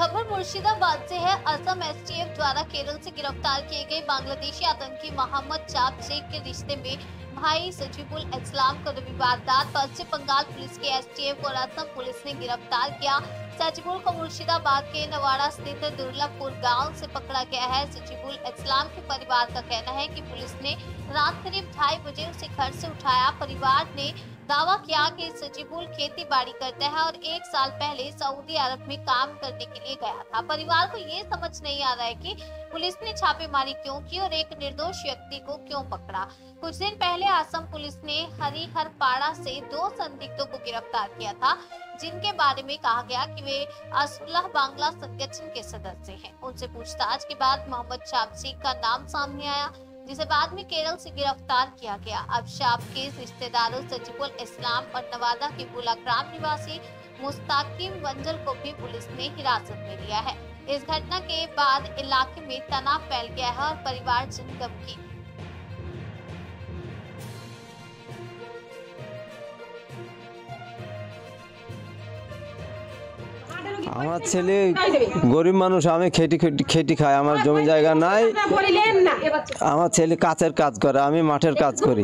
खबर मुर्शिदाबाद से है। असम एसटीएफ द्वारा केरल से गिरफ्तार किए गए बांग्लादेशी आतंकी मोहम्मद चाप शेख के रिश्ते में भाई सजीबुल इस्लाम को रविवार रात पश्चिम बंगाल पुलिस के एसटीएफ और असम पुलिस ने गिरफ्तार किया। सजीबुल को मुर्शिदाबाद के नवाड़ा स्थित दुर्लभपुर गांव से पकड़ा गया है। सजीबुल इस्लाम के परिवार का कहना है कि पुलिस ने रात करीब 2:30 बजे उसे घर से उठाया। परिवार ने दावा किया कि सजीबुल खेती बाड़ी करता है और 1 साल पहले सऊदी अरब में काम करने के लिए गया था। परिवार को ये समझ नहीं आ रहा है कि पुलिस ने छापेमारी क्यों की और एक निर्दोष व्यक्ति को क्यों पकड़ा। कुछ दिन पहले असम पुलिस ने हरिहरपाड़ा से 2 संदिग्धों को गिरफ्तार किया था, जिनके बारे में कहा गया कि वे असुल्लाह बांग्ला संगठन के सदस्य हैं। उनसे पूछताछ के बाद मोहम्मद चाप शेख का नाम सामने आया, जिसे बाद में केरल से गिरफ्तार किया गया। अब शाप के रिश्तेदारों सजीबुल इस्लाम और नवादा के बुलाग्राम निवासी मुस्ताकिम वंजल को भी पुलिस ने हिरासत में लिया है। इस घटना के बाद इलाके में तनाव फैल गया है और परिवारजन गमगीन। আমার ছেলে গরিব মানুষ, আমি খেটি খাই, আমার জমি জায়গা নাই। আমার ছেলে কাজের কাজ করে, আমি মাঠের কাজ করি।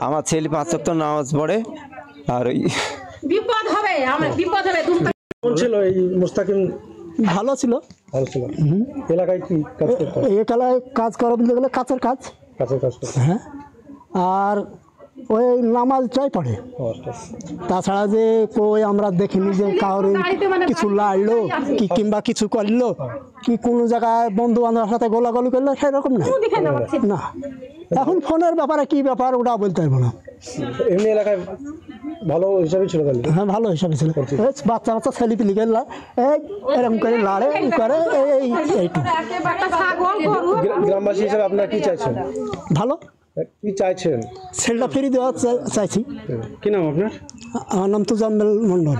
আমার ছেলে 5 ওয়াক্ত নামাজ পড়ে। আর বিপদ হবে, আমরা বিপদ হবে। কোন ছিল এই মুস্তাকিম? ভালো ছিল। এলাকায় কি কাজ করতে? এই এলাকায় কাজ করা বলতে গেলে কাজের কাজ করতে। হ্যাঁ, আর ওই নামাজটাই পড়ে। তাছাড়া যে কই আমরা দেখিনি যে কারোর কিছু লাড়লো কি কিংবা কিছু করলো কি কোনো জায়গায় বন্ধু বান্ধবের সাথে গোলাগুলি করলো সেরকম না। এখন ফোনের ব্যাপারে কি ব্যাপার ওটা বলতে পারবো না। এমনি এলাকায় ভালো হিসাবে ছিল। হ্যাঁ, ভালো হিসাবে ছিল। বাচ্চা ছেলে পিলি গেল এরকম করে লাড়ে করে গ্রামবাসী হিসাবে আপনারা কি চাইছেন? ভালো কি চাইছেন? ছেলেটা ফিরে দেওয়া চাইছি। কি নাম আপনার? আমার নাম তুজাম্মেল মন্ডল।